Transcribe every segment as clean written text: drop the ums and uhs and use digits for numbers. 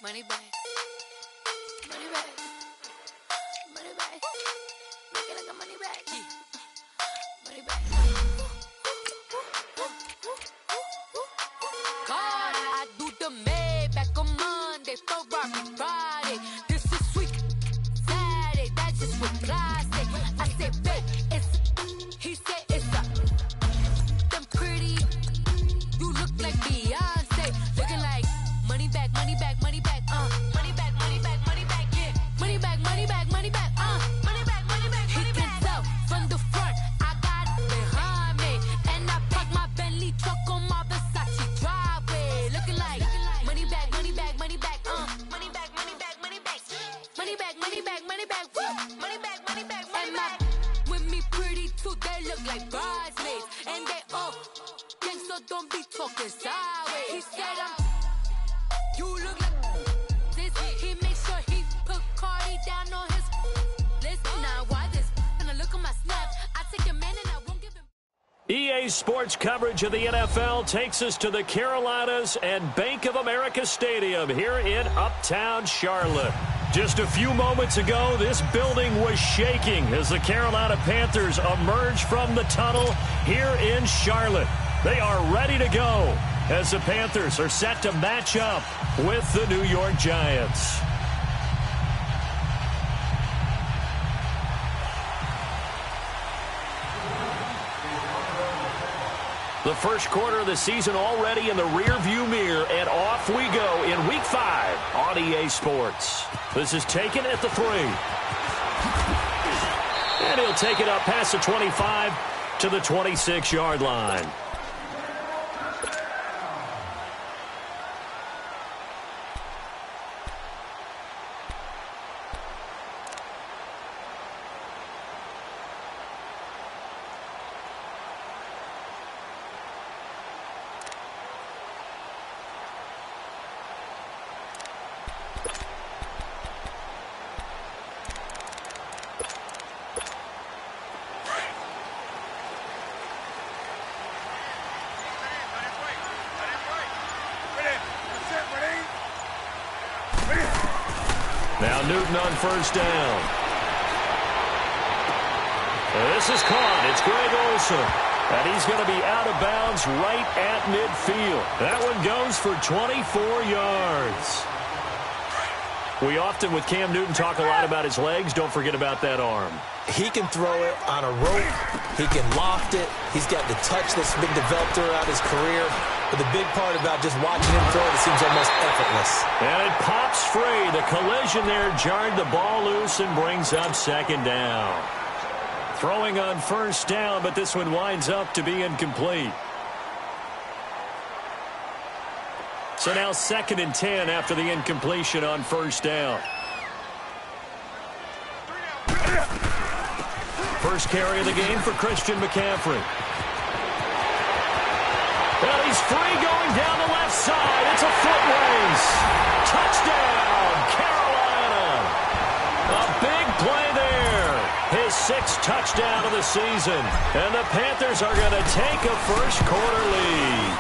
Money back. Money back. Money back. Make it like a money back. Money back. God, I do the Maybach on Monday, Ferrari Friday. This is sweet Saturday. That's just what plastic. I said, babe, he said it's a. Them pretty. You look like Beyonce. Looking like money back, money back, money back, money back, money back, money back, yeah. Money back, money back, money back, money back, money back, money back. He can tell from the front, I got it behind me. And I park my Bentley truck on my Versace driveway. Looking like money back, money back, money back, money back, money back, money back. Money back, money back, money back, woo. Money back, money back, money back. With me pretty too, they look like bridesmaids. And they all gang, so don't be talking sideways. He said you look like this. He makes sure he put Cardi down on his list. Now why this? When I look at my snap, I take a man and I won't give him. EA Sports coverage of the NFL takes us to the Carolinas and Bank of America Stadium here in Uptown Charlotte. Just a few moments ago, this building was shaking as the Carolina Panthers emerged from the tunnel here in Charlotte. They are ready to go as the Panthers are set to match up with the New York Giants. The first quarter of the season already in the rearview mirror, and off we go in Week 5 on EA Sports. This is taken at the 3. And he'll take it up past the 25 to the 26-yard line. Now Newton on first down. This is caught. It's Greg Olsen. And he's going to be out of bounds right at midfield. That one goes for 24 yards. We often, with Cam Newton, talk a lot about his legs. Don't forget about that arm. He can throw it on a rope. He can loft it. He's got the touch that's been developed throughout his career. But the big part about just watching him throw it seems almost effortless. And it pops free. The collision there jarred the ball loose and brings up second down. Throwing on first down, but this one winds up to be incomplete. So now 2nd and 10 after the incompletion on first down. First carry of the game for Christian McCaffrey. Well, he's free going down the left side. It's a foot race. Touchdown, Carolina. A big play there. His 6th touchdown of the season. And the Panthers are going to take a first quarter lead.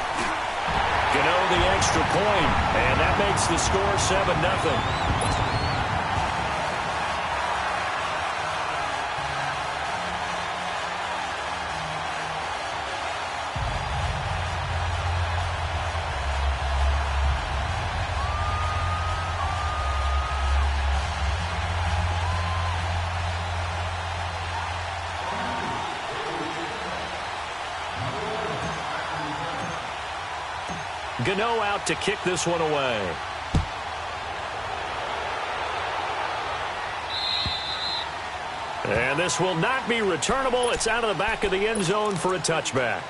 Gano the extra point, and that makes the score 7-0. Gano out to kick this one away. And this will not be returnable. It's out of the back of the end zone for a touchback.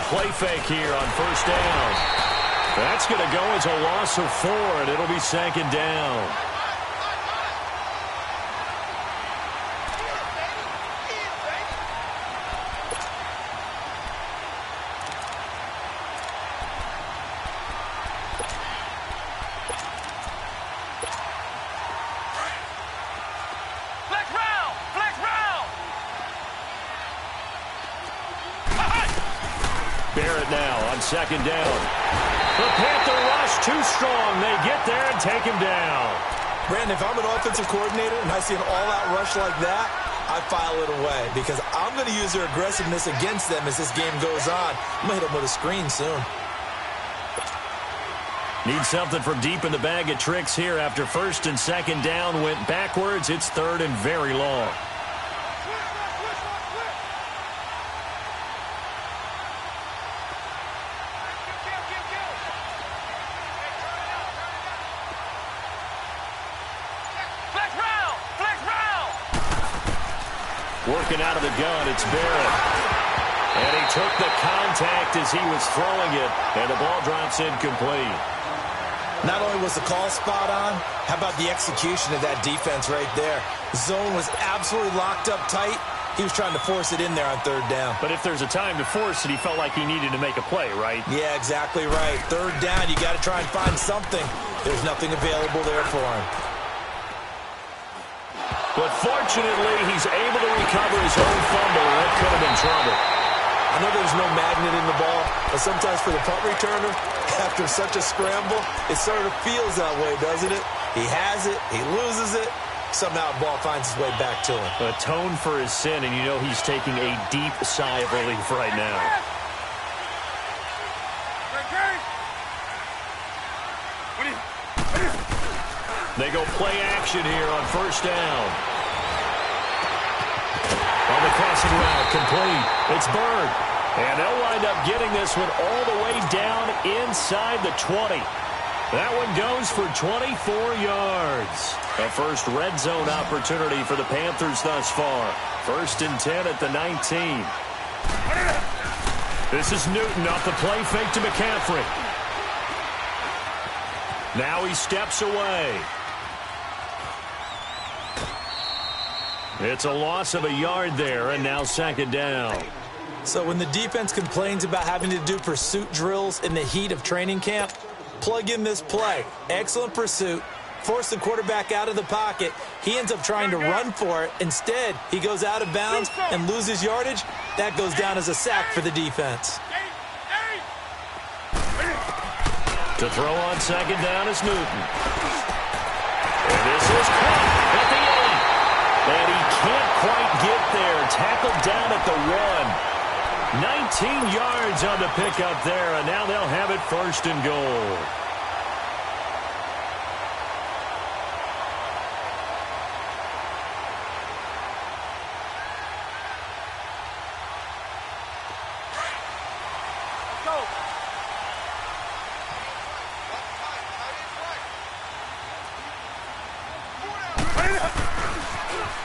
Play fake here on first down. That's going to go as a loss of 4, and it'll be 2nd down. Barrett now on second down. The Panther rush too strong. They get there and take him down. Brandon, if I'm an offensive coordinator and I see an all-out rush like that, I file it away because I'm going to use their aggressiveness against them as this game goes on. I'm going to hit them with a screen soon. Need something from deep in the bag of tricks here after first and second down went backwards. It's third and very long. Working out of the gun, it's Barrett. And he took the contact as he was throwing it, and the ball drops incomplete. Not only was the call spot on, how about the execution of that defense right there? Zone was absolutely locked up tight. He was trying to force it in there on third down. But if there's a time to force it, he felt like he needed to make a play, right? Yeah, exactly right. Third down, you got to try and find something. There's nothing available there for him. But fortunately, he's able to recover his own fumble. That could have been trouble. I know there's no magnet in the ball, but sometimes for the punt returner, after such a scramble, it sort of feels that way, doesn't it? He has it, he loses it, somehow the ball finds its way back to him. Atone for his sin, and you know he's taking a deep sigh of relief right now. They go play action here on first down. On the crossing route, complete. It's Bird. And they'll wind up getting this one all the way down inside the 20. That one goes for 24 yards. A first red zone opportunity for the Panthers thus far. First and 10 at the 19. This is Newton off the play fake to McCaffrey. Now he steps away. It's a loss of a yard there, and now second down. So when the defense complains about having to do pursuit drills in the heat of training camp, plug in this play. Excellent pursuit. Force the quarterback out of the pocket. He ends up trying to run for it. Instead, he goes out of bounds and loses yardage. That goes down as a sack for the defense. To throw on second down is Newton. And this is caught at the 8. And he can't quite get there. Tackled down at the 1. 19 yards on the pickup there, and now they'll have it first and goal.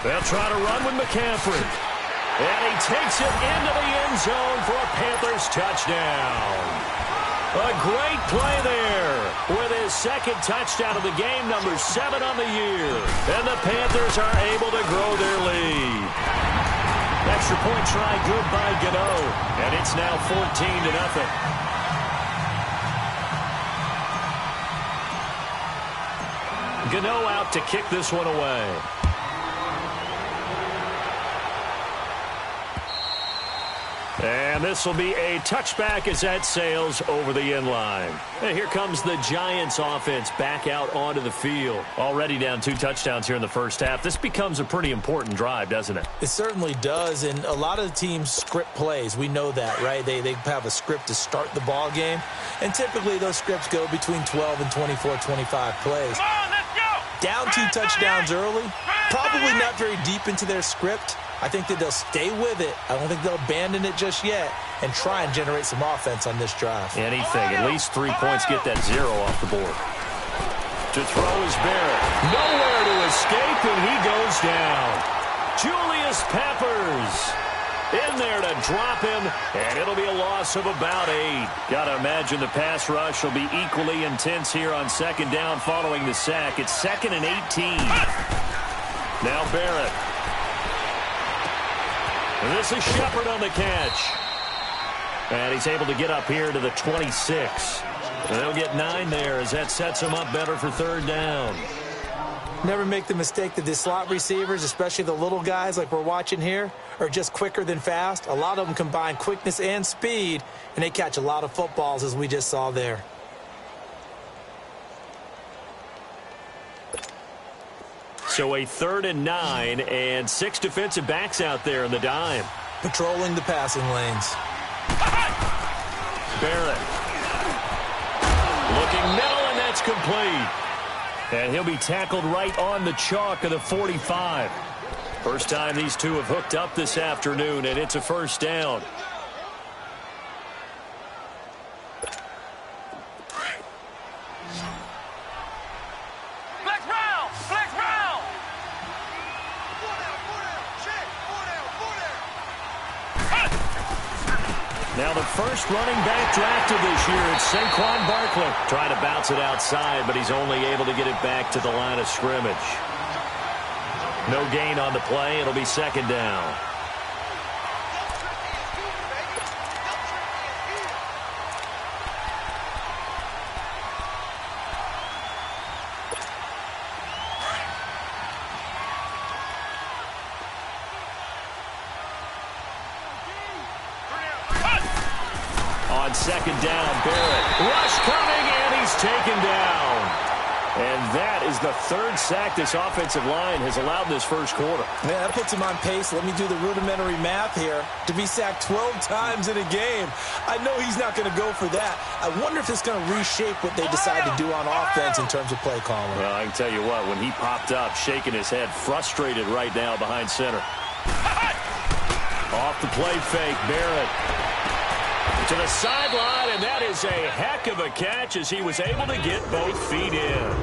They'll try to run with McCaffrey. And he takes it into the end zone for a Panthers touchdown. A great play there with his second touchdown of the game, number 7 on the year. And the Panthers are able to grow their lead. Extra point try good by Gano. And it's now 14-0. Gano out to kick this one away. And this will be a touchback as that sails over the end line. And here comes the Giants offense back out onto the field. Already down 2 touchdowns here in the first half. This becomes a pretty important drive, doesn't it? It certainly does, and a lot of the teams script plays. We know that, right? They have a script to start the ball game, and typically those scripts go between 12 and 24, 25 plays. Come on, let's go! Down 2 touchdowns early, probably not very deep into their script. I think that they'll stay with it. I don't think they'll abandon it just yet and try and generate some offense on this drive. Anything. At least 3 points. Get that 0 off the board. To throw is Barrett. Nowhere to escape, and he goes down. Julius Peppers in there to drop him, and it'll be a loss of about 8. Got to imagine the pass rush will be equally intense here on second down following the sack. It's 2nd and 18. Now Barrett. And this is Shepard on the catch. And he's able to get up here to the 26. And they'll get 9 there as that sets him up better for third down. Never make the mistake that the slot receivers, especially the little guys like we're watching here, are just quicker than fast. A lot of them combine quickness and speed, and they catch a lot of footballs, as we just saw there. So a 3rd and 9, and 6 defensive backs out there in the dime. Patrolling the passing lanes. Barrett. Looking middle, and that's complete. And he'll be tackled right on the chalk of the 45. First time these two have hooked up this afternoon, and it's a first down. Now the first running back drafted this year, it's Saquon Barkley. Trying to bounce it outside, but he's only able to get it back to the line of scrimmage. No gain on the play. It'll be 2nd down. On 2nd down, Barrett. Rush coming, and he's taken down. And that is the 3rd sack this offensive line has allowed in this first quarter. Yeah, that puts him on pace. Let me do the rudimentary math here. To be sacked 12 times in a game, I know he's not going to go for that. I wonder if it's going to reshape what they decide to do on offense in terms of play calling. Well, I can tell you what, when he popped up, shaking his head, frustrated right now behind center. Off the play fake, Barrett. To the sideline, and that is a heck of a catch as he was able to get both feet in.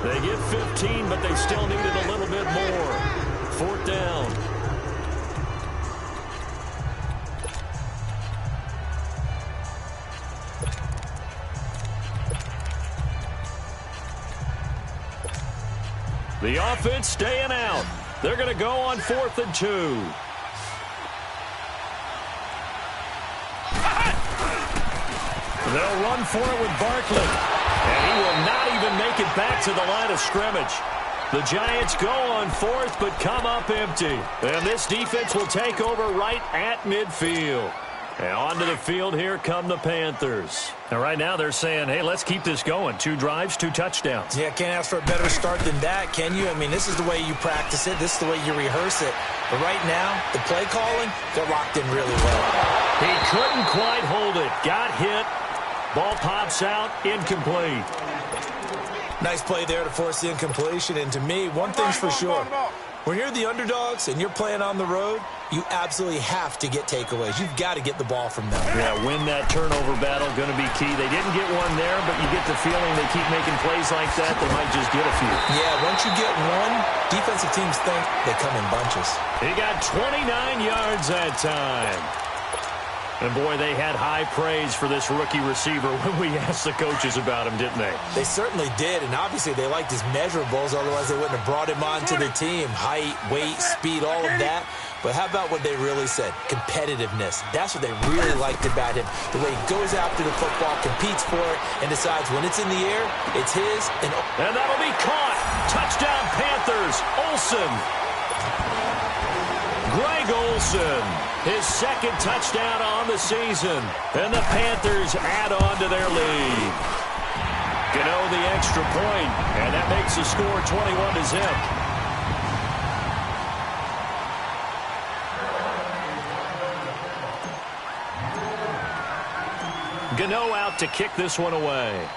They get 15, but they still needed a little bit more. 4th down. The offense staying out. They're going to go on 4th and 2. They'll run for it with Barkley. And he will not even make it back to the line of scrimmage. The Giants go on 4th, but come up empty. And this defense will take over right at midfield. And onto the field, here come the Panthers. And right now they're saying, hey, let's keep this going. 2 drives, 2 touchdowns. Yeah, can't ask for a better start than that, can you? I mean, this is the way you practice it. This is the way you rehearse it. But right now, the play calling, they're locked in really well. He couldn't quite hold it. Got hit. Ball pops out, incomplete. Nice play there to force the incompletion. And to me, one thing's for sure. When you're the underdogs and you're playing on the road, you absolutely have to get takeaways. You've got to get the ball from them. Yeah, win that turnover battle, going to be key. They didn't get one there, but you get the feeling they keep making plays like that, they might just get a few. Yeah, once you get one, defensive teams think they come in bunches. He got 29 yards that time. And, boy, they had high praise for this rookie receiver when we asked the coaches about him, didn't they? They certainly did, and obviously they liked his measurables. Otherwise, they wouldn't have brought him onto the team. Height, weight, speed, all of that. But how about what they really said? Competitiveness. That's what they really liked about him. The way he goes after the football, competes for it, and decides when it's in the air, it's his. And that'll be caught. Touchdown, Panthers. Olsen. Greg Olsen, his 2nd touchdown on the season. And the Panthers add on to their lead. Gano the extra point, and that makes the score 21-0. Gano out to kick this one away.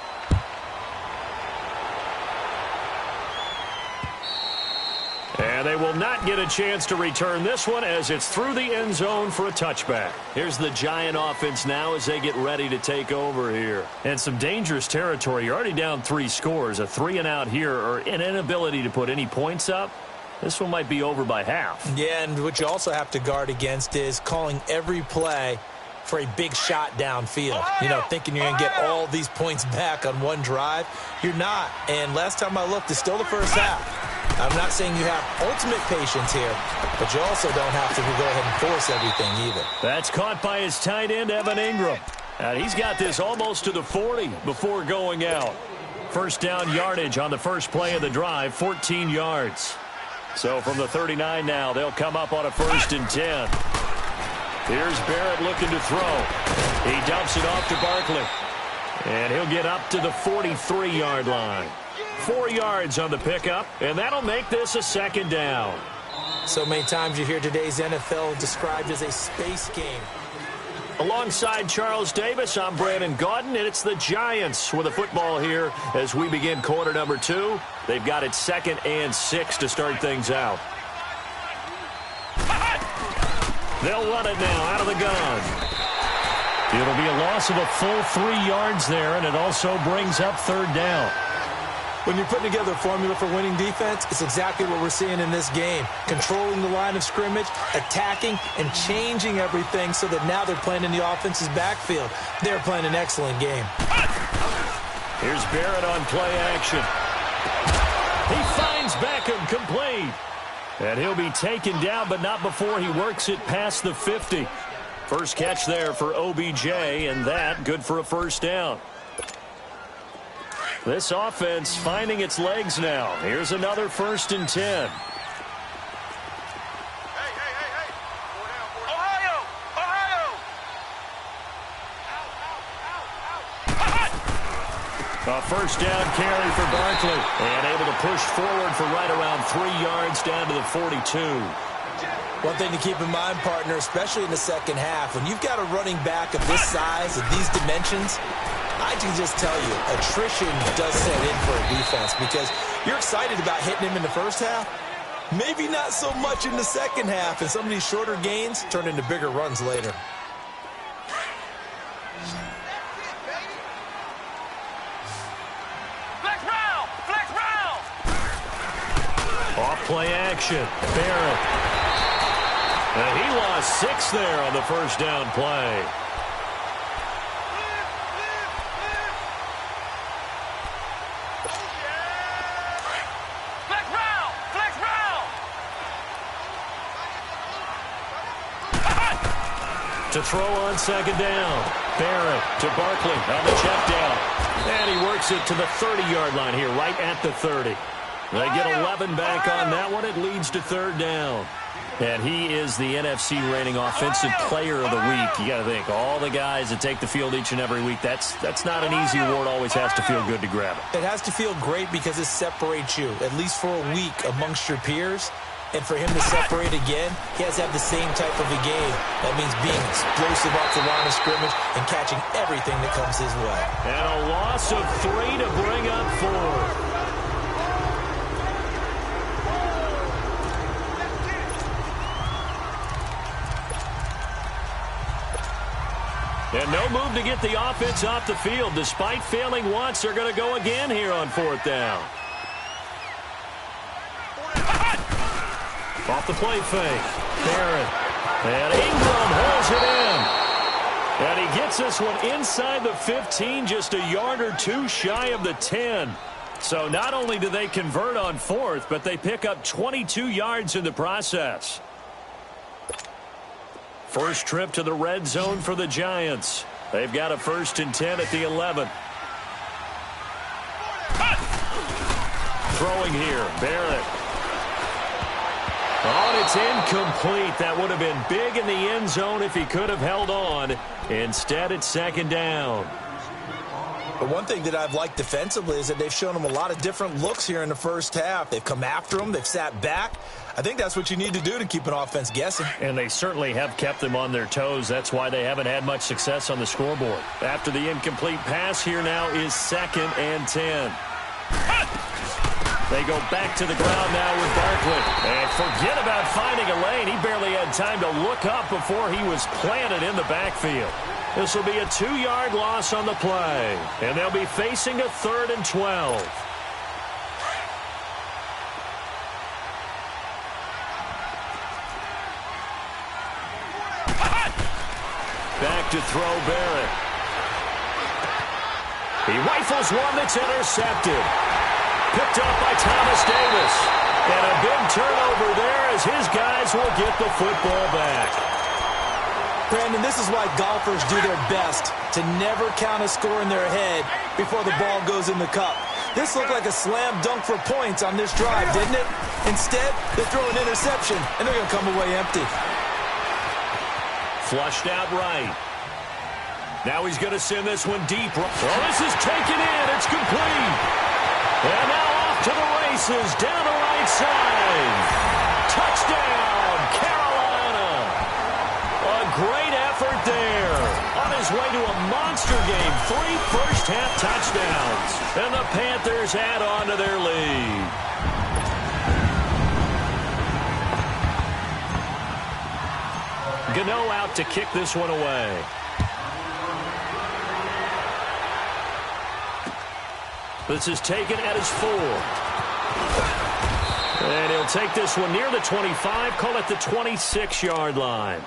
And they will not get a chance to return this one as it's through the end zone for a touchback. Here's the Giant offense now as they get ready to take over here. And some dangerous territory. You're already down 3 scores. A 3-and-out here or an inability to put any points up. This one might be over by half. Yeah, and what you also have to guard against is calling every play for a big shot downfield. You know, thinking you're going to get all these points back on one drive. You're not. And last time I looked, it's still the first half. I'm not saying you have ultimate patience here, but you also don't have to go ahead and force everything either. That's caught by his tight end, Evan Ingram. And he's got this almost to the 40 before going out. First down yardage on the first play of the drive, 14 yards. So from the 39 now, they'll come up on a 1st and 10. Here's Barrett looking to throw. He dumps it off to Barkley. And he'll get up to the 43-yard line. 4 yards on the pickup, and that'll make this a 2nd down. So many times you hear today's NFL described as a space game. Alongside Charles Davis, I'm Brandon Gaudin, and it's the Giants with the football here as we begin quarter number 2. They've got it 2nd and 6 to start things out. They'll run it now out of the gun. It'll be a loss of a full 3 yards there, and it also brings up 3rd down. When you're putting together a formula for winning defense, it's exactly what we're seeing in this game. Controlling the line of scrimmage, attacking, and changing everything so that now they're playing in the offense's backfield. They're playing an excellent game. Here's Barrett on play action. He finds Beckham complete. And he'll be taken down, but not before he works it past the 50. First catch there for OBJ, and that good for a 1st down. This offense finding its legs now. Here's another 1st and 10. A 1st down carry for Barkley. And able to push forward for right around 3 yards down to the 42. One thing to keep in mind, partner, especially in the second half, when you've got a running back of this size, of these dimensions, I can just tell you, attrition does set in for a defense because you're excited about hitting him in the first half. Maybe not so much in the second half, and some of these shorter gains turn into bigger runs later. Off play action. Barrett. And he lost 6 there on the 1st down play. To throw on 2nd down. Barrett to Barkley on the check down. And he works it to the 30-yard line here, right at the 30. They get 11 back on that one. It leads to 3rd down. And he is the NFC reigning offensive player of the week. You got to think, all the guys that take the field each and every week, that's not an easy award. Always has to feel good to grab it. It has to feel great because it separates you, at least for a week, amongst your peers. And for him to separate again, he has to have the same type of a game. That means being explosive off the line of scrimmage and catching everything that comes his way. And a loss of 3 to bring up 4. And no move to get the offense off the field. Despite failing once, they're going to go again here on 4th down. Off the play fake. Barrett. And Ingram holds it in. And he gets this one inside the 15, just a yard or 2 shy of the 10. So not only do they convert on 4th, but they pick up 22 yards in the process. First trip to the red zone for the Giants. They've got a 1st and 10 at the 11. Throwing here, Barrett. Oh, and it's incomplete. That would have been big in the end zone if he could have held on. Instead, it's 2nd down. But one thing that I've liked defensively is that they've shown him a lot of different looks here in the first half. They've come after him. They've sat back. I think that's what you need to do to keep an offense guessing. And they certainly have kept them on their toes. That's why they haven't had much success on the scoreboard. After the incomplete pass, here now is 2nd and 10. They go back to the ground now with Barkley. And forget about finding a lane. He barely had time to look up before he was planted in the backfield. This will be a 2-yard loss on the play. And they'll be facing a 3rd and 12. Back to throw Barrett. He rifles one that's intercepted. Picked up by Thomas Davis. And a big turnover there as his guys will get the football back. Brandon, this is why golfers do their best to never count a score in their head before the ball goes in the cup. This looked like a slam dunk for points on this drive, didn't it? Instead, they throw an interception, and they're going to come away empty. Flushed out right. Now he's going to send this one deep. Well, this is taken in. It's complete. And now off to the races down the right side. Touchdown, Carolina. A great effort there. On his way to a monster game. 3 first-half touchdowns. And the Panthers add on to their lead. Gano out to kick this one away. This is taken at his 4. And he'll take this one near the 25, call it the 26-yard line.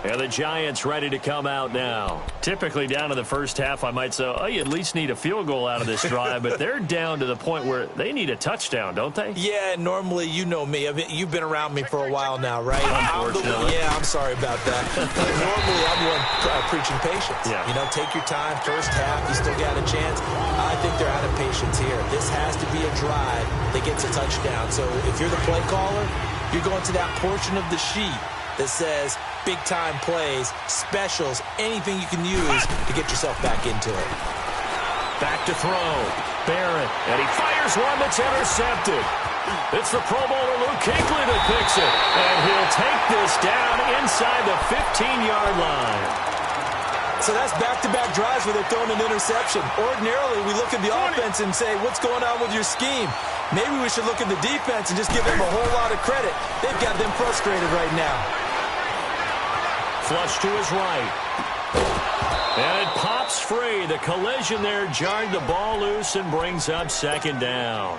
And the Giants ready to come out now. Typically down to the first half, I might say, oh, you at least need a field goal out of this drive. But they're down to the point where they need a touchdown, don't they? Yeah, normally, you know me. You've been around me for a while now, right? Unfortunately. I'm sorry about that. Normally, I'm the one preaching patience. Yeah. You know, take your time. First half, you still got a chance. I think they're out of patience here. This has to be a drive that gets a touchdown. So if you're the play caller, you're going to that portion of the sheet that says big-time plays, specials, anything you can use to get yourself back into it. Back to throw. Barrett, and he fires one that's intercepted. It's the Pro Bowler Luke Kuechly that picks it, and he'll take this down inside the 15-yard line. So that's back-to-back drives where they're throwing an interception. Ordinarily, we look at the offense and say, what's going on with your scheme? Maybe we should look at the defense and just give them a whole lot of credit. They've got them frustrated right now. Flush to his right. And it pops free. The collision there jarred the ball loose and brings up second down.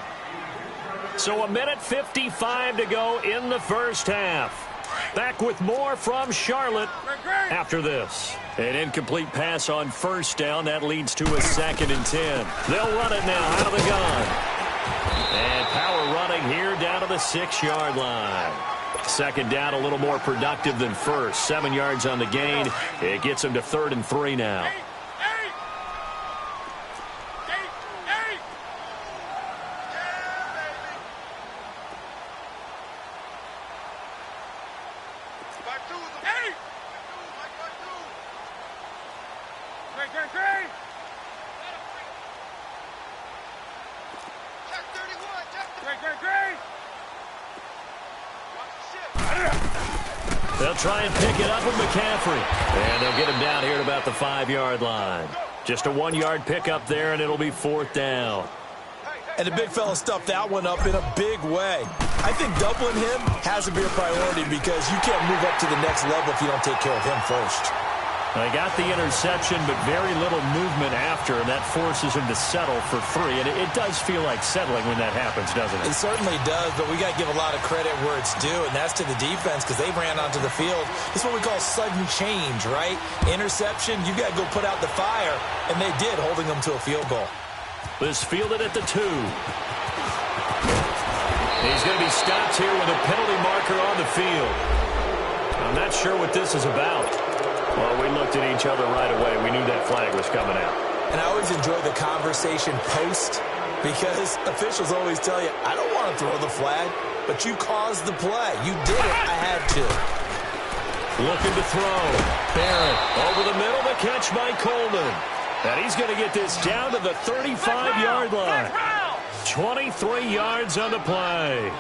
So 1:55 to go in the first half. Back with more from Charlotte after this. An incomplete pass on first down. That leads to a 2nd and 10. They'll run it now out of the gun. And power running here down to the 6-yard line. Second down a little more productive than first. 7 yards on the gain. It gets him to 3rd and 3 now. They'll try and pick it up with McCaffrey. And they'll get him down here at about the 5-yard line. Just a 1-yard pickup there, and it'll be 4th down. And the big fella stuffed that one up in a big way. I think doubling him has to be a priority because you can't move up to the next level if you don't take care of him first. They got the interception, but very little movement after, and that forces him to settle for 3. And it does feel like settling when that happens, doesn't it? It certainly does, but we got to give a lot of credit where it's due, and that's to the defense because they ran onto the field. This is what we call sudden change, right? Interception, you got to go put out the fire, and they did, holding them to a field goal. This fielded at the 2. He's going to be stopped here with a penalty marker on the field. I'm not sure what this is about. Well, we looked at each other right away. We knew that flag was coming out. And I always enjoy the conversation post because officials always tell you, I don't want to throw the flag, but you caused the play. You did it. I had to. Looking to throw. Barrett over the middle. The catch by Coleman. And he's going to get this down to the 35-yard line. 23 yards on the play.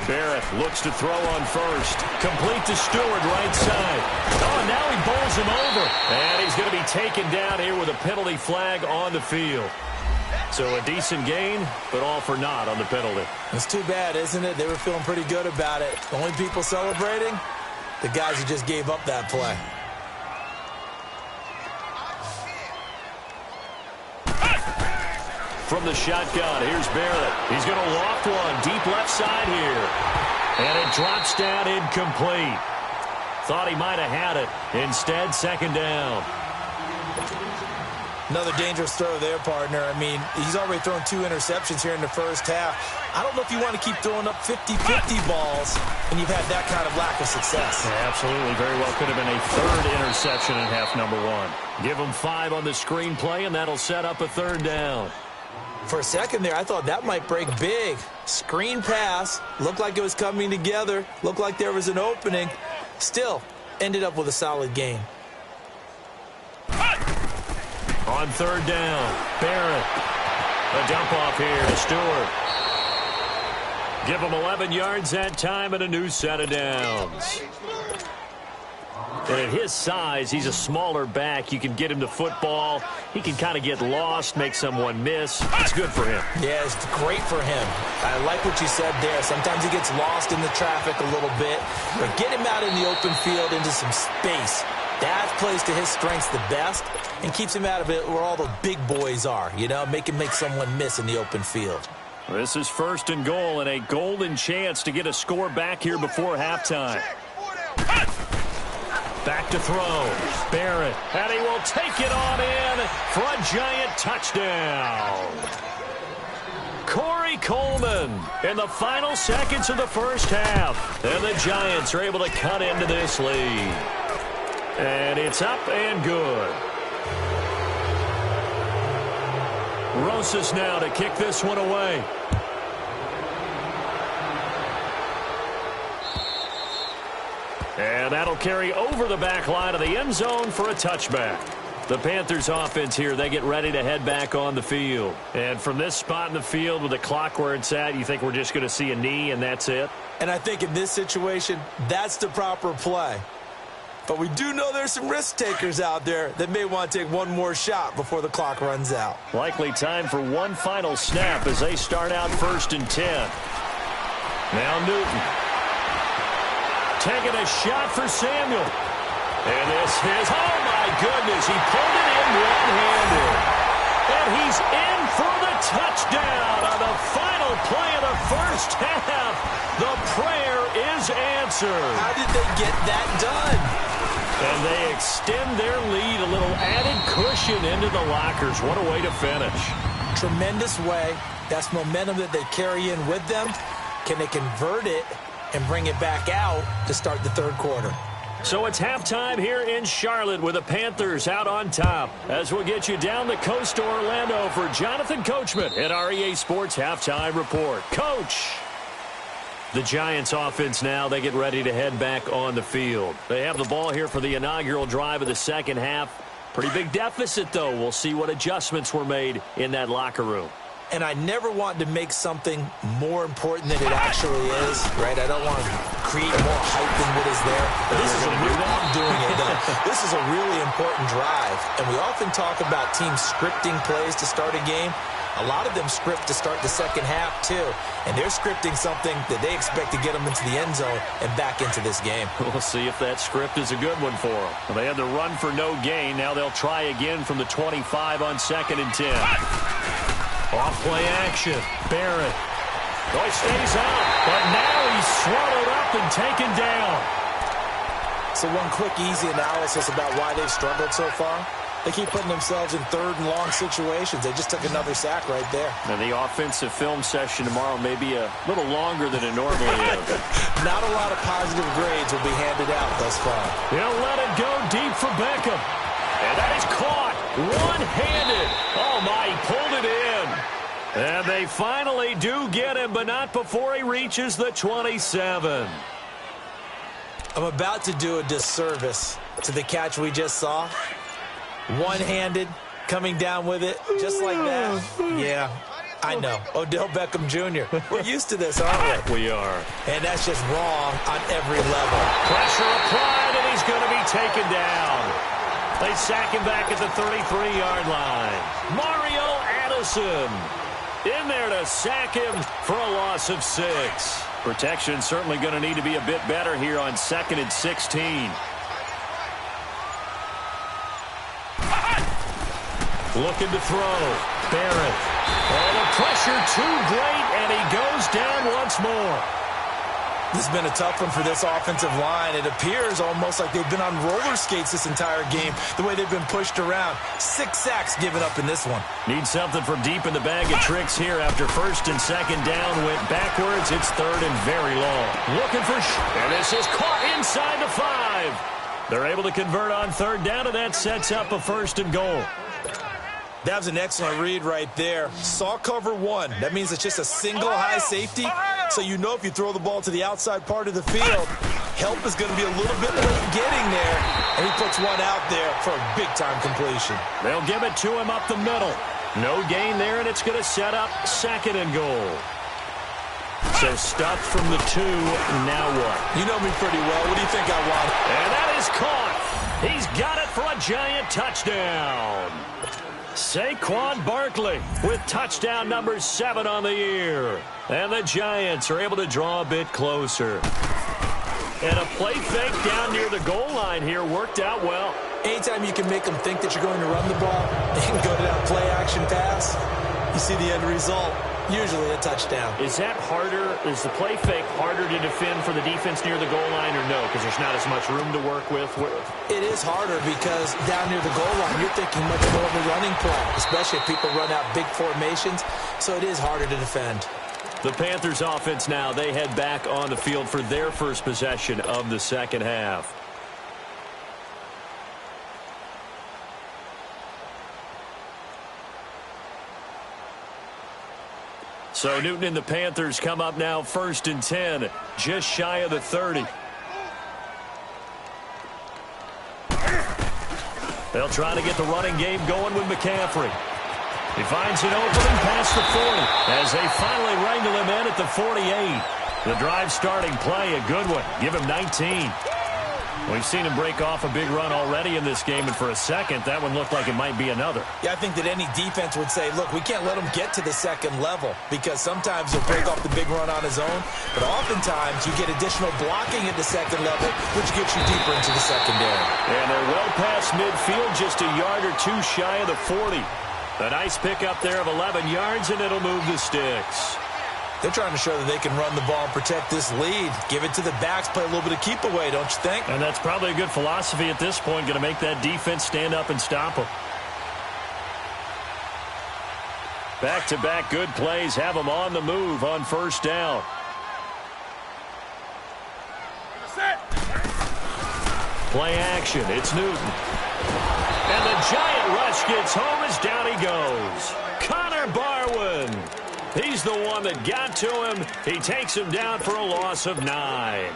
Barrett looks to throw on first. Complete to Stewart, right side. Oh, and now he bowls him over. And he's going to be taken down here with a penalty flag on the field. So a decent gain, but all for naught on the penalty. It's too bad, isn't it? They were feeling pretty good about it. The only people celebrating, the guys who just gave up that play. From the shotgun, here's Barrett. He's going to loft one deep left side here. And it drops down incomplete. Thought he might have had it. Instead, second down. Another dangerous throw there, partner. I mean, he's already thrown 2 interceptions here in the first half. I don't know if you want to keep throwing up 50-50 balls and you've had that kind of lack of success. Yeah, absolutely. Very well could have been a 3rd interception in half number 1. Give him 5 on the screen play, and that'll set up a 3rd down. For a second there, I thought that might break big. Screen pass. Looked like it was coming together. Looked like there was an opening. Still, ended up with a solid game. On 3rd down, Barrett. A dump off here to Stewart. Give him 11 yards that time and a new set of downs. And at his size, he's a smaller back. You can get him the football. He can kind of get lost, make someone miss. It's good for him. Yeah, it's great for him. I like what you said there. Sometimes he gets lost in the traffic a little bit. But get him out in the open field into some space. That plays to his strengths the best and keeps him out of it where all the big boys are, you know, make him make someone miss in the open field. This is 1st and goal and a golden chance to get a score back here before halftime. Back to throw. Barrett. And he will take it on in for a giant touchdown. Corey Coleman in the final seconds of the first half. And the Giants are able to cut into this lead. And it's up and good. Rosas now to kick this one away. And that'll carry over the back line of the end zone for a touchback. The Panthers offense here, they get ready to head back on the field. And from this spot in the field with the clock where it's at, you think we're just going to see a knee and that's it? And I think in this situation, that's the proper play. But we do know there's some risk takers out there that may want to take one more shot before the clock runs out. Likely time for one final snap as they start out 1st and 10. Now Newton. Taking a shot for Samuel. And this is, oh my goodness, he pulled it in one-handed. And he's in for the touchdown on the final play of the first half. The prayer is answered. How did they get that done? And they extend their lead, a little added cushion into the lockers. What a way to finish. Tremendous way. That's momentum that they carry in with them. Can they convert it and bring it back out to start the 3rd quarter? So it's halftime here in Charlotte with the Panthers out on top. As we'll get you down the coast to Orlando for Jonathan Coachman at REA Sports Halftime Report. Coach! The Giants offense now, they get ready to head back on the field. They have the ball here for the inaugural drive of the second half. Pretty big deficit, though. We'll see what adjustments were made in that locker room. And I never want to make something more important than it actually is, right? I don't want to create more hype than what is there. But this is I'm doing it, though. This is a really important drive. And we often talk about teams scripting plays to start a game. A lot of them script to start the second half, too. And they're scripting something that they expect to get them into the end zone and back into this game. We'll see if that script is a good one for them. Well, they had the run for no gain. Now they'll try again from the 25 on 2nd and 10. Off play action. Barrett. Oh, he stays up, but now he's swallowed up and taken down. So one quick, easy analysis about why they've struggled so far. They keep putting themselves in 3rd and long situations. They just took another sack right there. Now, the offensive film session tomorrow may be a little longer than it normally is. Not a lot of positive grades will be handed out thus far. He'll let it go deep for Beckham. And that is caught one-handed. Oh, my, he pulled it in. And they finally do get him, but not before he reaches the 27. I'm about to do a disservice to the catch we just saw. One-handed, coming down with it, just like that. Yeah, I know. Odell Beckham Jr. We're used to this, aren't we? We are. And that's just wrong on every level. Pressure applied, and he's going to be taken down. They sack him back at the 33-yard line. Mario Addison in there to sack him for a loss of 6. Protection certainly going to need to be a bit better here on 2nd and 16. Looking to throw. Barrett. Oh, the pressure too great, and he goes down once more. This has been a tough one for this offensive line. It appears almost like they've been on roller skates this entire game, the way they've been pushed around. 6 sacks given up in this one. Need something from deep in the bag of tricks here after first and second down went backwards. It's third and very long. Looking for and this is caught inside the 5. They're able to convert on third down, and that sets up a first and goal. That was an excellent read right there. Saw cover 1. That means it's just a single high safety. So you know if you throw the ball to the outside part of the field, help is going to be a little bit late getting there. And he puts one out there for a big-time completion. They'll give it to him up the middle. No gain there, and it's going to set up second and goal. So stuffed from the 2. Now what? You know me pretty well. What do you think I want? And that is caught. He's got it for a giant touchdown. Saquon Barkley with touchdown number 7 on the year. And the Giants are able to draw a bit closer. And a play fake down near the goal line here worked out well. Anytime you can make them think that you're going to run the ball and go to that play action pass, you see the end result. Usually a touchdown. Is that harder? Is the play fake harder to defend for the defense near the goal line or no? Because there's not as much room to work with? It is harder because down near the goal line, you're thinking much more of a running play, especially if people run out big formations. So it is harder to defend. The Panthers offense now, they head back on the field for their first possession of the second half. So Newton and the Panthers come up now first and 10, just shy of the 30. They'll try to get the running game going with McCaffrey. He finds an opening past the 40 as they finally wrangle him in at the 48. The drive starting play, a good one. Give him 19. We've seen him break off a big run already in this game, and for a second, that one looked like it might be another. Yeah, I think that any defense would say, look, we can't let him get to the second level because sometimes he'll break off the big run on his own, but oftentimes you get additional blocking at the second level, which gets you deeper into the secondary. And they're well past midfield, just a yard or two shy of the 40. A nice pickup there of 11 yards, and it'll move the sticks. They're trying to show that they can run the ball and protect this lead. Give it to the backs, play a little bit of keep away, don't you think? And that's probably a good philosophy at this point, going to make that defense stand up and stop them. Back-to-back good plays have them on the move on first down. Play action, it's Newton. And the giant rush gets home as down he goes. Connor Barwin. He's the one that got to him. He takes him down for a loss of 9.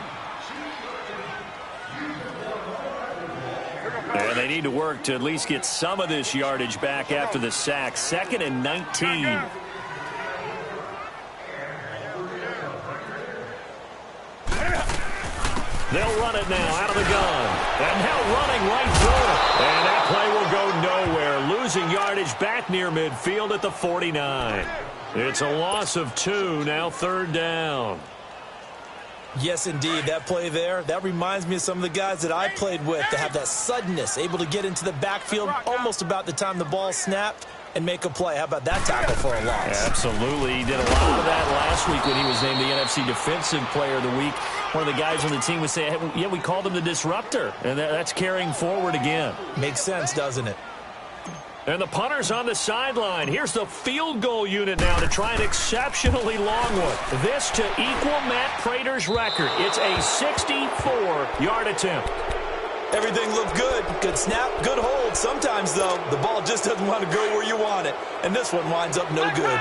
And they need to work to at least get some of this yardage back after the sack. 2nd and 19. They'll run it now out of the gun. And now running right through it. And that play will go nowhere. Losing yardage back near midfield at the 49. It's a loss of 2, now third down. Yes, indeed. That play there, that reminds me of some of the guys that I played with that have that suddenness, able to get into the backfield almost about the time the ball snapped and make a play. How about that tackle for a loss? Absolutely. He did a lot of that last week when he was named the NFC Defensive Player of the Week. One of the guys on the team would say, hey, yeah, we called him the disruptor, and that's carrying forward again. Makes sense, doesn't it? And the punter's on the sideline. Here's the field goal unit now to try an exceptionally long one. This to equal Matt Prater's record. It's a 64-yard attempt. Everything looked good. Good snap, good hold. Sometimes, though, the ball just doesn't want to go where you want it. And this one winds up no good.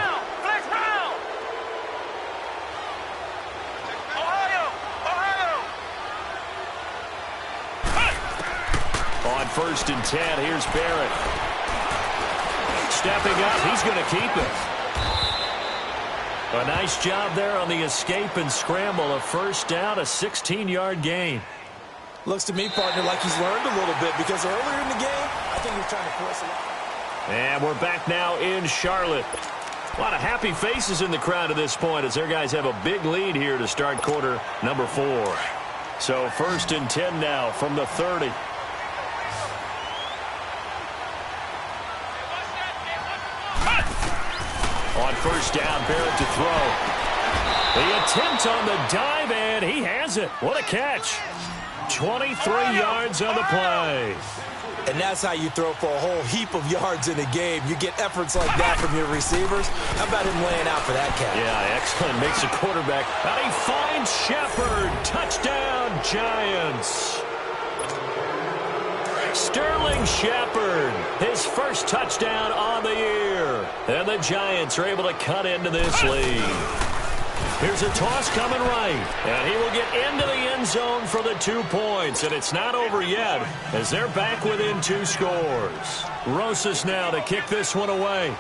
On first and 10, here's Barrett. Stepping up, he's going to keep it. A nice job there on the escape and scramble. A first down, a 16-yard gain. Looks to me, partner, like he's learned a little bit because earlier in the game, I think he was trying to force it out. And we're back now in Charlotte. A lot of happy faces in the crowd at this point as their guys have a big lead here to start quarter number 4. So first and 10 now from the 30. On first down, Barrett to throw. The attempt on the dive, and he has it. What a catch. 23 yards on the play. And that's how you throw for a whole heap of yards in a game. You get efforts like that from your receivers. How about him laying out for that catch? Yeah, excellent. Makes the quarterback. And he finds Shepard. Touchdown, Giants. Sterling Shepard, his first touchdown on the year. And the Giants are able to cut into this lead. Here's a toss coming right, and he will get into the end zone for the 2 points, and it's not over yet as they're back within 2 scores. Rosas now to kick this one away.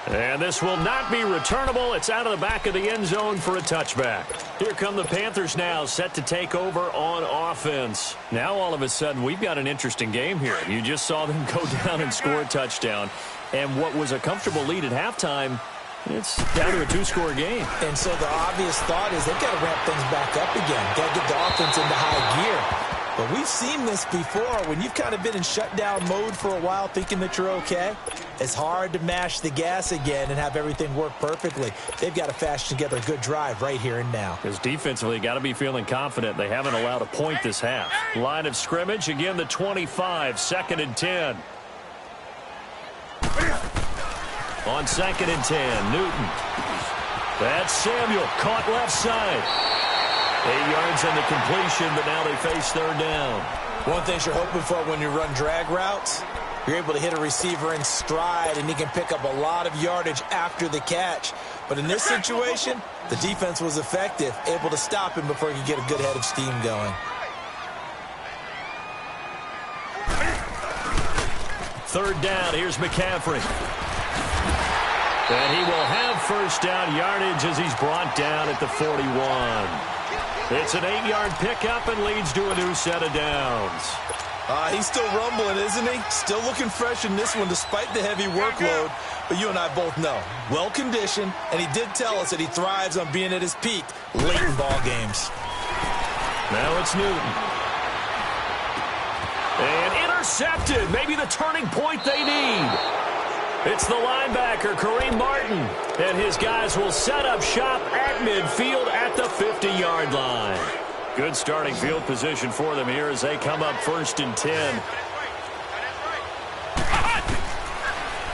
And this will not be returnable. It's out of the back of the end zone for a touchback. Here come the Panthers now, set to take over on offense. Now all of a sudden we've got an interesting game here. You just saw them go down and score a touchdown. And what was a comfortable lead at halftime, it's down to a 2-score game. And so the obvious thought is they've got to ramp things back up again. Got to get the offense into high gear. But we've seen this before. When you've kind of been in shutdown mode for a while thinking that you're okay, it's hard to mash the gas again and have everything work perfectly. They've got to fashion together a good drive right here and now. Because defensively, got to be feeling confident. They haven't allowed a point this half. Line of scrimmage, again the 25, 2nd and 10. On 2nd and 10, Newton. That's Samuel, caught left side. 8 yards on the completion, but now they face 3rd down. One thing you're hoping for when you run drag routes, you're able to hit a receiver in stride, and he can pick up a lot of yardage after the catch. But in this situation, the defense was effective, able to stop him before he could get a good head of steam going. 3rd down, here's McCaffrey. And he will have 1st down yardage as he's brought down at the 41. It's an 8-yard pickup and leads to a new set of downs. He's still rumbling, isn't he? Still looking fresh in this one despite the heavy workload. But you and I both know, well-conditioned, and he did tell us that he thrives on being at his peak late in ball games. Now it's Newton. And intercepted. Maybe the turning point they need. It's the linebacker, Kareem Martin. And his guys will set up shop at midfield at the 50-yard line. Good starting field position for them here as they come up 1st and 10.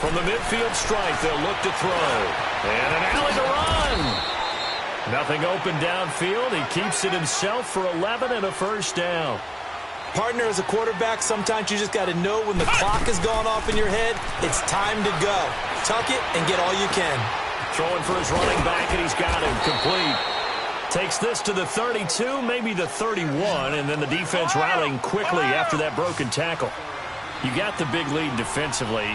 From the midfield stripe, they'll look to throw. And an alley to run. Nothing open downfield. He keeps it himself for 11 and a 1st down. Partner, as a quarterback, sometimes you just got to know when the clock has gone off in your head, it's time to go. Tuck it and get all you can. Throwing for his running back, and he's got him complete. Takes this to the 32, maybe the 31, and then the defense rallying quickly after that broken tackle. You got the big lead defensively.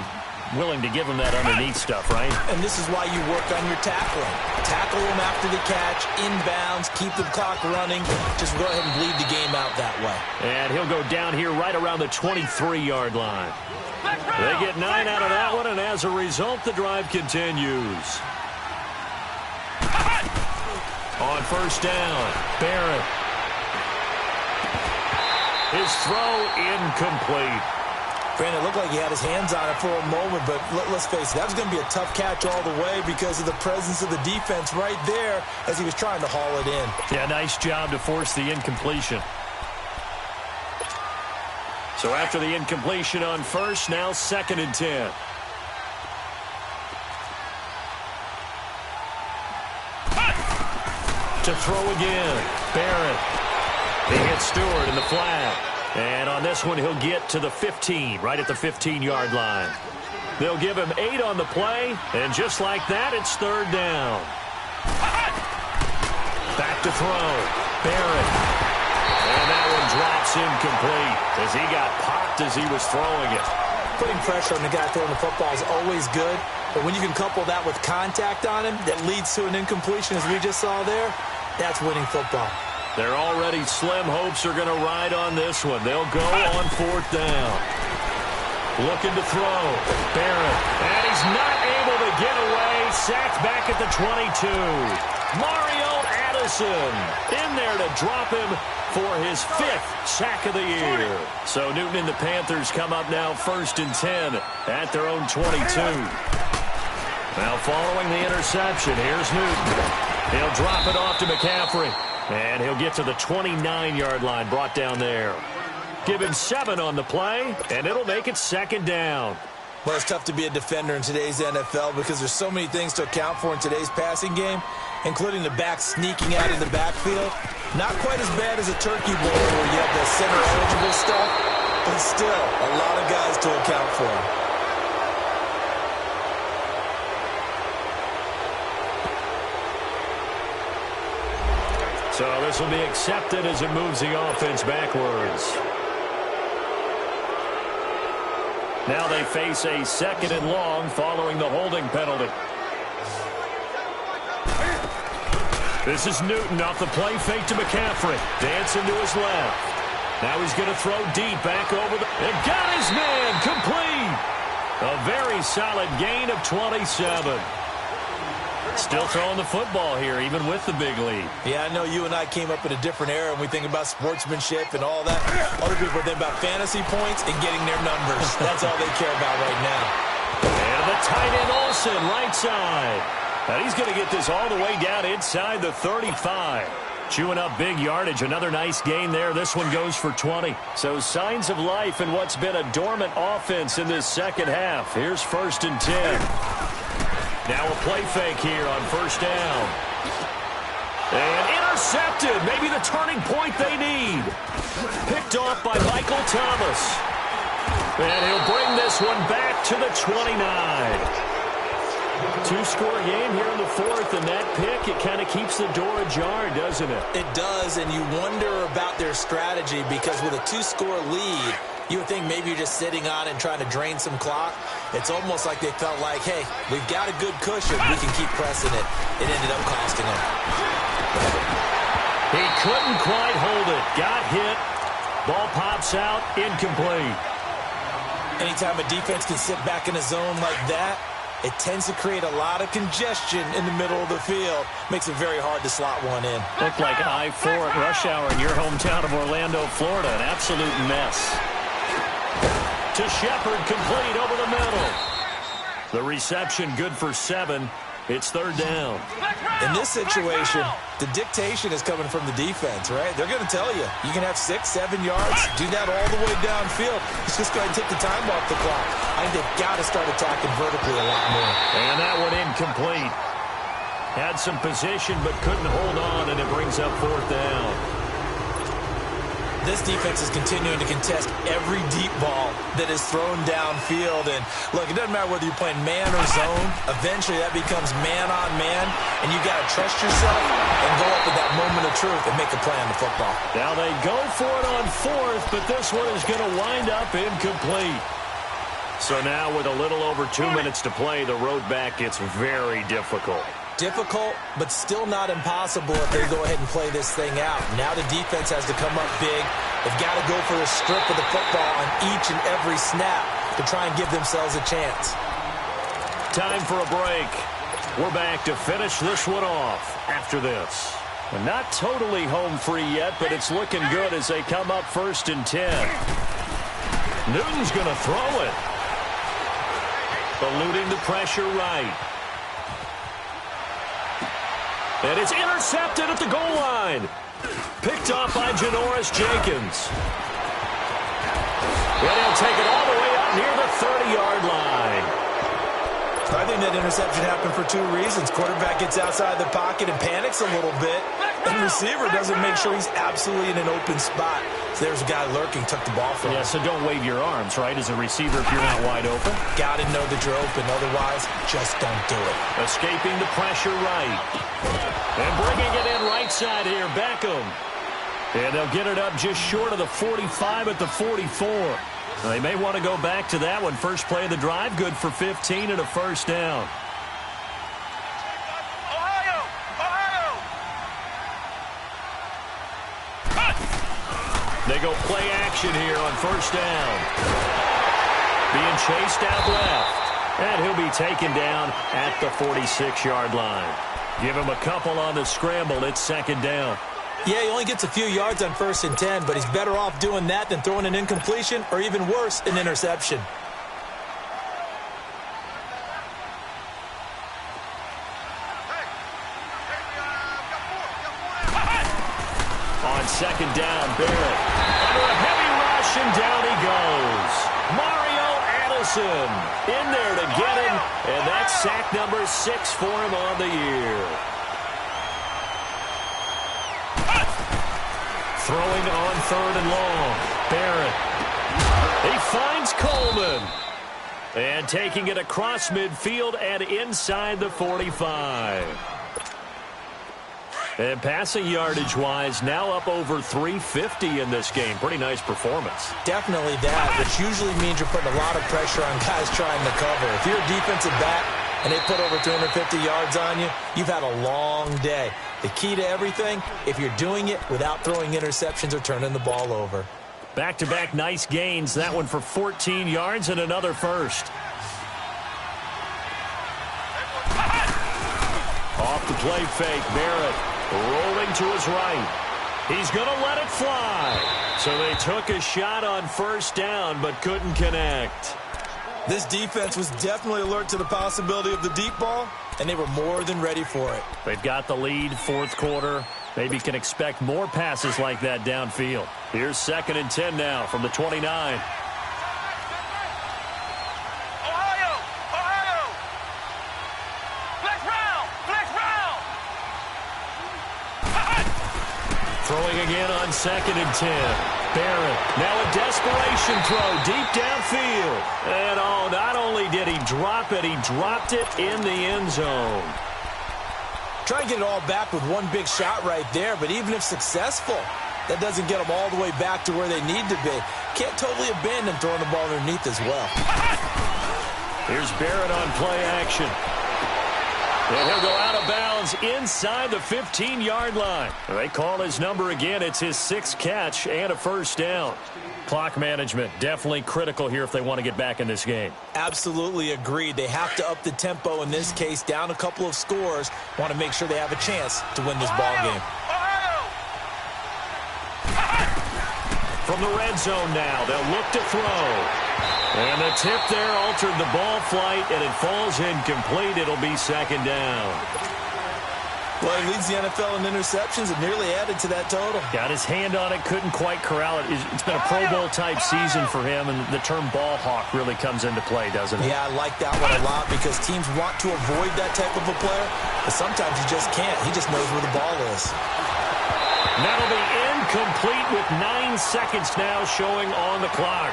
Willing to give him that underneath stuff, right? And this is why you work on your tackling. Tackle him after the catch, inbounds, keep the clock running. Just go ahead and bleed the game out that way. And he'll go down here right around the 23-yard line. They get 9 out of that one, and as a result, the drive continues. On 1st down, Barrett. His throw incomplete. Brandon, it looked like he had his hands on it for a moment, but let's face it, that was going to be a tough catch all the way because of the presence of the defense right there as he was trying to haul it in. Yeah, nice job to force the incompletion. So after the incompletion on 1st, now 2nd and 10. To throw again, Barrett. He hits Stewart in the flat. And on this one, he'll get to the 15, right at the 15-yard line. They'll give him 8 on the play, and just like that, it's 3rd down. Back to throw, Barrett. And that one drops incomplete as he got popped as he was throwing it. Putting pressure on the guy throwing the football is always good, but when you can couple that with contact on him that leads to an incompletion, as we just saw there, that's winning football. Their already slim hopes are going to ride on this one. They'll go on 4th down. Looking to throw. Barrett. And he's not able to get away. Sacked back at the 22. Mario Addison in there to drop him for his 5th sack of the year. So Newton and the Panthers come up now 1st and 10 at their own 22. Now following the interception, here's Newton. He'll drop it off to McCaffrey. And he'll get to the 29-yard line, brought down there. Give him 7 on the play, and it'll make it second down. Well, it's tough to be a defender in today's NFL because there's so many things to account for in today's passing game, including the back sneaking out of the backfield. Not quite as bad as a turkey bowl where you have the center-eligible stuff, but still a lot of guys to account for. So this will be accepted as it moves the offense backwards. Now they face a 2nd and long following the holding penalty. This is Newton off the play fake to McCaffrey. Dancing to his left. Now he's going to throw deep back over the... And got his man complete. A very solid gain of 27. Still throwing the football here, even with the big lead. Yeah, I know you and I came up in a different era, and we think about sportsmanship and all that. Other people think about fantasy points and getting their numbers. That's all they care about right now. And the tight end Olsen, right side. And he's going to get this all the way down inside the 35. Chewing up big yardage. Another nice gain there. This one goes for 20. So signs of life in what's been a dormant offense in this second half. Here's 1st and 10. Now a play fake here on 1st down. And intercepted. Maybe the turning point they need. Picked off by Michael Thomas. And he'll bring this one back to the 29. 2-score game here in the 4th, and that pick, it kind of keeps the door ajar, doesn't it? It does, and you wonder about their strategy because with a 2-score lead, you would think maybe you're just sitting on and trying to drain some clock. It's almost like they felt like, hey, we've got a good cushion. We can keep pressing it. It ended up costing them. He couldn't quite hold it. Got hit. Ball pops out. Incomplete. Anytime a defense can sit back in a zone like that, it tends to create a lot of congestion in the middle of the field. Makes it very hard to slot one in. Looked like I-4 at rush hour in your hometown of Orlando, Florida. An absolute mess. To Shepard, complete over the middle. The reception good for 7. It's 3rd down. In this situation, the dictation is coming from the defense, right? They're going to tell you, you can have 6, 7 yards, do that all the way downfield. It's just going to take the time off the clock. I think they've got to start attacking vertically a lot more. And that one incomplete. Had some position but couldn't hold on, and it brings up 4th down. This defense is continuing to contest every deep ball that is thrown downfield. And, look, it doesn't matter whether you're playing man or zone. Eventually, that becomes man-on-man, and you got to trust yourself and go up with that moment of truth and make a play on the football. Now they go for it on 4th, but this one is going to wind up incomplete. So now with a little over 2 minutes to play, the road back gets very difficult. Difficult, but still not impossible if they go ahead and play this thing out. Now the defense has to come up big. They've got to go for a strip of the football on each and every snap to try and give themselves a chance. Time for a break. We're back to finish this one off after this. Not totally home free yet, but it's looking good as they come up 1st and 10. Newton's going to throw it. Eluding the pressure right. And it's intercepted at the goal line. Picked off by Janoris Jenkins. And he'll take it all the way up near the 30-yard line. I think that interception happened for 2 reasons. Quarterback gets outside the pocket and panics a little bit. And receiver doesn't make sure he's absolutely in an open spot. So there's a guy lurking, took the ball from him. Yeah, so don't wave your arms, right, as a receiver if you're not wide open. Got to know that you're open. Otherwise, just don't do it. Escaping the pressure right. And bringing it in right side here, Beckham. And they'll get it up just short of the 45 at the 44. They may want to go back to that one. First play of the drive, good for 15 and a 1st down. They go play action here on 1st down. Being chased out left. And he'll be taken down at the 46-yard line. Give him a couple on the scramble. It's 2nd down. Yeah, he only gets a few yards on 1st and 10, but he's better off doing that than throwing an incompletion or even worse, an interception. Wilson in there to get him, and that's sack number 6 for him on the year. Throwing on 3rd and long. Barrett. He finds Coleman. And taking it across midfield and inside the 45. And passing yardage-wise, now up over 350 in this game. Pretty nice performance. Definitely that, which usually means you're putting a lot of pressure on guys trying to cover. If you're a defensive back and they put over 350 yards on you, you've had a long day. The key to everything, if you're doing it without throwing interceptions or turning the ball over. Back-to-back nice gains. That one for 14 yards and another first. Off the play fake, Barrett rolling to his right. He's going to let it fly. So they took a shot on 1st down but couldn't connect. This defense was definitely alert to the possibility of the deep ball, and they were more than ready for it. They've got the lead, 4th quarter. Maybe can expect more passes like that downfield. Here's 2nd and 10 now from the 29. Ohio! Flex round! Throwing again on 2nd and 10. Barrett, now a desperation throw deep downfield. And not only did he drop it, he dropped it in the end zone. Try and get it all back with one big shot right there, but even if successful, that doesn't get them all the way back to where they need to be. Can't totally abandon throwing the ball underneath as well. Here's Barrett on play action. And he'll go out of bounds inside the 15-yard line. They call his number again. It's his 6th catch and a 1st down. Clock management definitely critical here if they want to get back in this game. Absolutely agreed. They have to up the tempo in this case, down a couple of scores. Want to make sure they have a chance to win this ball game. From the red zone now, they'll look to throw. And the tip there altered the ball flight, and it falls incomplete. It'll be 2nd down. Well, he leads the NFL in interceptions and nearly added to that total. Got his hand on it, couldn't quite corral it. It's been a Pro Bowl-type season for him, and the term ball hawk really comes into play, doesn't it? Yeah, I like that one a lot because teams want to avoid that type of a player, but sometimes you just can't. He just knows where the ball is. That'll be incomplete with 9 seconds now showing on the clock.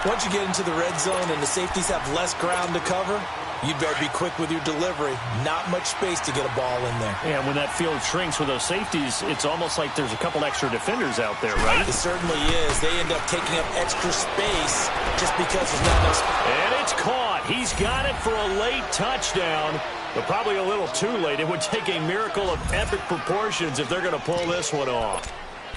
Once you get into the red zone and the safeties have less ground to cover, you'd better be quick with your delivery. Not much space to get a ball in there. Yeah, when that field shrinks with those safeties, it's almost like there's a couple extra defenders out there, right? It certainly is. They end up taking up extra space just because there's not enough space. And it's caught. He's got it for a late touchdown, but probably a little too late. It would take a miracle of epic proportions if they're going to pull this one off.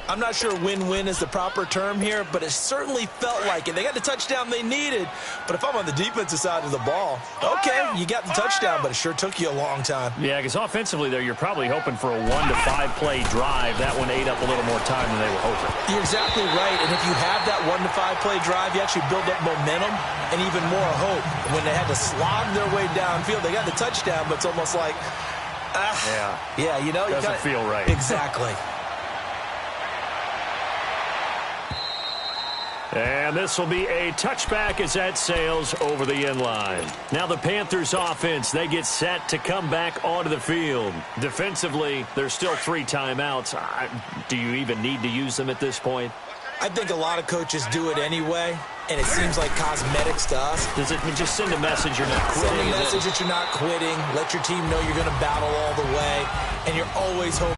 I'm not sure win-win is the proper term here, but it certainly felt like it. They got the touchdown they needed, but if I'm on the defensive side of the ball, okay, you got the touchdown, but it sure took you a long time. Yeah, because offensively there, you're probably hoping for a 1 to 5 play drive. That one ate up a little more time than they were hoping. You're exactly right, and if you have that 1 to 5 play drive, you actually build up momentum and even more hope. When they had to slog their way downfield, they got the touchdown, but it's almost like, yeah, you know, doesn't feel right. Exactly. And this will be a touchback as that sails over the end line. Now the Panthers offense, they get set to come back onto the field. Defensively, there's still 3 timeouts. Do you even need to use them at this point? I think a lot of coaches do it anyway, and it seems like cosmetics to us. Does it just send a message you're not quitting? Send a message that you're not quitting. Let your team know you're going to battle all the way, and you're always hoping